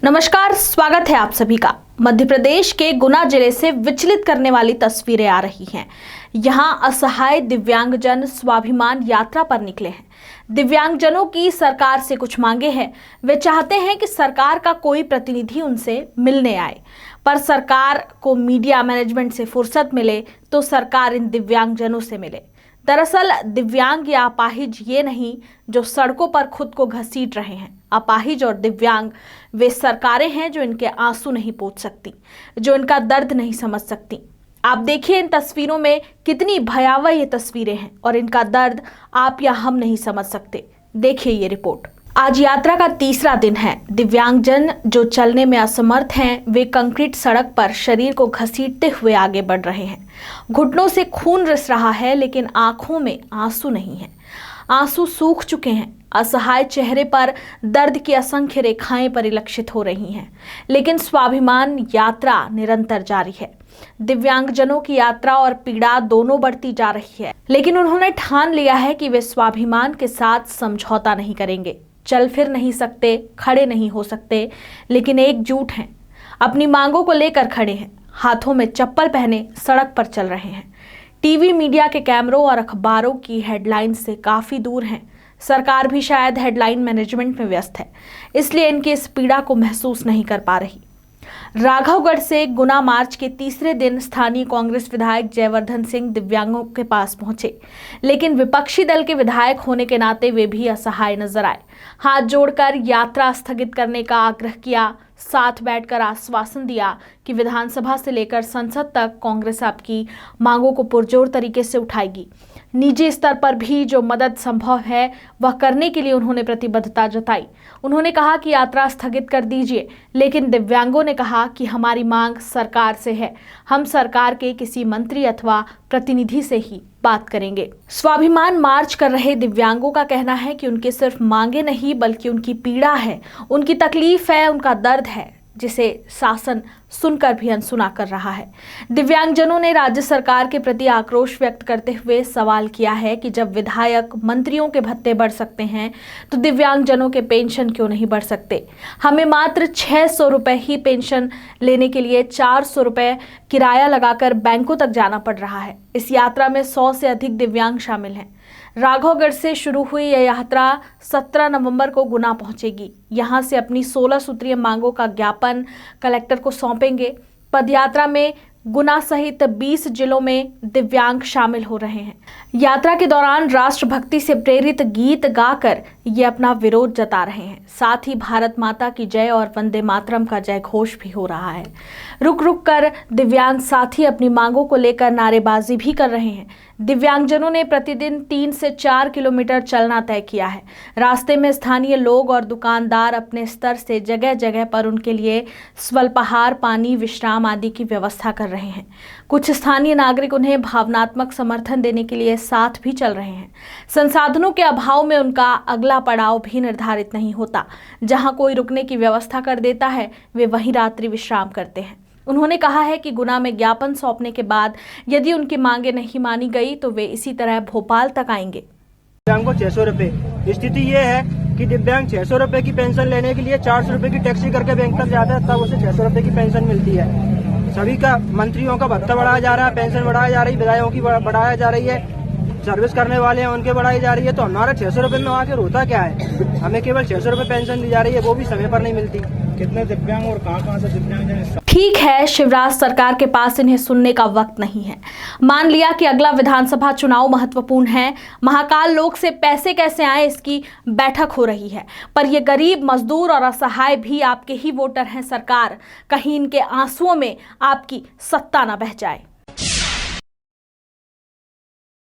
नमस्कार, स्वागत है आप सभी का। मध्य प्रदेश के गुना जिले से विचलित करने वाली तस्वीरें आ रही हैं। यहां असहाय दिव्यांगजन स्वाभिमान यात्रा पर निकले हैं। दिव्यांगजनों की सरकार से कुछ मांगे हैं। वे चाहते हैं कि सरकार का कोई प्रतिनिधि उनसे मिलने आए, पर सरकार को मीडिया मैनेजमेंट से फुर्सत मिले तो सरकार इन दिव्यांगजनों से मिले। दरअसल दिव्यांग या अपाहिज ये नहीं जो सड़कों पर खुद को घसीट रहे हैं। अपाहिज और दिव्यांग वे सरकारें हैं जो इनके आंसू नहीं पोंछ सकती, जो इनका दर्द नहीं समझ सकती। आप देखिए इन तस्वीरों में कितनी भयावह ये तस्वीरें हैं और इनका दर्द आप या हम नहीं समझ सकते। देखिए ये रिपोर्ट। आज यात्रा का तीसरा दिन है। दिव्यांगजन जो चलने में असमर्थ हैं, वे कंक्रीट सड़क पर शरीर को घसीटते हुए आगे बढ़ रहे हैं। घुटनों से खून रिस रहा है, लेकिन आंखों में आंसू नहीं है। आंसू सूख चुके हैं। असहाय चेहरे पर दर्द की असंख्य रेखाएं परिलक्षित हो रही हैं, लेकिन स्वाभिमान यात्रा निरंतर जारी है। दिव्यांगजनों की यात्रा और पीड़ा दोनों बढ़ती जा रही है, लेकिन उन्होंने ठान लिया है कि वे स्वाभिमान के साथ समझौता नहीं करेंगे। चल फिर नहीं सकते, खड़े नहीं हो सकते, लेकिन एकजुट हैं। अपनी मांगों को लेकर खड़े हैं। हाथों में चप्पल पहने सड़क पर चल रहे हैं। टीवी, मीडिया के कैमरों और अखबारों की हेडलाइन से काफी दूर हैं। सरकार भी शायद हेडलाइन मैनेजमेंट में व्यस्त है, इसलिए इनकी इस पीड़ा को महसूस नहीं कर पा रही। राघवगढ़ से गुना मार्च के तीसरे दिन स्थानीय कांग्रेस विधायक जयवर्धन सिंह दिव्यांगों के पास पहुंचे, लेकिन विपक्षी दल के विधायक होने के नाते वे भी असहाय नजर आए। हाथ जोड़कर यात्रा स्थगित करने का आग्रह किया, साथ बैठकर आश्वासन दिया कि विधानसभा से लेकर संसद तक कांग्रेस आपकी मांगों को पुरजोर तरीके से उठाएगी। निजी स्तर पर भी जो मदद संभव है वह करने के लिए उन्होंने प्रतिबद्धता जताई। उन्होंने कहा कि यात्रा स्थगित कर दीजिए, लेकिन दिव्यांगों ने कहा कि हमारी मांग सरकार से है। हम सरकार के किसी मंत्री अथवा प्रतिनिधि से ही बात करेंगे। स्वाभिमान मार्च कर रहे दिव्यांगों का कहना है कि उनके सिर्फ मांगे नहीं बल्कि उनकी पीड़ा है, उनकी तकलीफ है, उनका दर्द है, जिसे शासन सुनकर भी अनसुना कर रहा है। दिव्यांगजनों ने राज्य सरकार के प्रति आक्रोश व्यक्त करते हुए सवाल किया है कि जब विधायक, मंत्रियों के भत्ते बढ़ सकते हैं तो दिव्यांगजनों के पेंशन क्यों नहीं बढ़ सकते। हमें मात्र 600 रुपए ही पेंशन लेने के लिए 400 रुपए किराया लगाकर बैंकों तक जाना पड़ रहा है। इस यात्रा में 100 से अधिक दिव्यांग शामिल हैं। राघवगढ़ से शुरू हुई यह यात्रा 17 नवंबर को गुना पहुंचेगी। यहां से अपनी 16 सूत्रीय मांगों का ज्ञापन कलेक्टर को सौंपेंगे। पदयात्रा में गुना सहित 20 जिलों में दिव्यांग शामिल हो रहे हैं। यात्रा के दौरान राष्ट्रभक्ति से प्रेरित गीत गाकर ये अपना विरोध जता रहे हैं। साथ ही भारत माता की जय और वंदे मातरम का जय घोष भी हो रहा है। रुक रुक कर दिव्यांग साथी अपनी मांगों को लेकर नारेबाजी भी कर रहे हैं। दिव्यांगजनों ने प्रतिदिन 3 से 4 किलोमीटर चलना तय किया है। रास्ते में स्थानीय लोग और दुकानदार अपने स्तर से जगह जगह पर उनके लिए स्वल्पाहार, पानी, विश्राम आदि की व्यवस्था कर रहे हैं। कुछ स्थानीय नागरिक उन्हें भावनात्मक समर्थन देने के लिए साथ भी चल रहे हैं। संसाधनों के अभाव में उनका अगला पड़ाव भी निर्धारित नहीं होता। जहां कोई रुकने की व्यवस्था कर देता है, वे वहीं रात्रि विश्राम करते हैं। उन्होंने कहा है कि गुना में ज्ञापन सौंपने के बाद यदि उनकी मांगे नहीं मानी गई तो वे इसी तरह भोपाल तक आएंगे। दिव्यांग को 600 रुपए। स्थिति ये है कि दिव्यांग 600 रुपए की पेंशन लेने के लिए 400 रुपए की टैक्सी करके बैंक तक जाता है, तब उसे 600 रुपए की पेंशन मिलती है। सभी का मंत्रियों का भत्ता बढ़ाया जा रहा है, पेंशन बढ़ाया जा रही है, विधायकों की बढ़ाया जा रही है, सर्विस करने वाले हैं उनके बढ़ाई जा रही है। तो हमारा 600 रुपए में आके रोता क्या है? हमें केवल 600 रुपए पेंशन दी जा रही है, वो भी समय पर नहीं मिलती। कितने दिव्यांग और कहां से दिव्यांग? ठीक है, शिवराज सरकार के पास इन्हें सुनने का वक्त नहीं है। मान लिया कि अगला विधानसभा चुनाव महत्वपूर्ण है, महाकाल लोक से पैसे कैसे आए इसकी बैठक हो रही है, पर ये गरीब, मजदूर और असहाय भी आपके ही वोटर हैं। सरकार, कहीं इनके आंसुओं में आपकी सत्ता न बह जाए।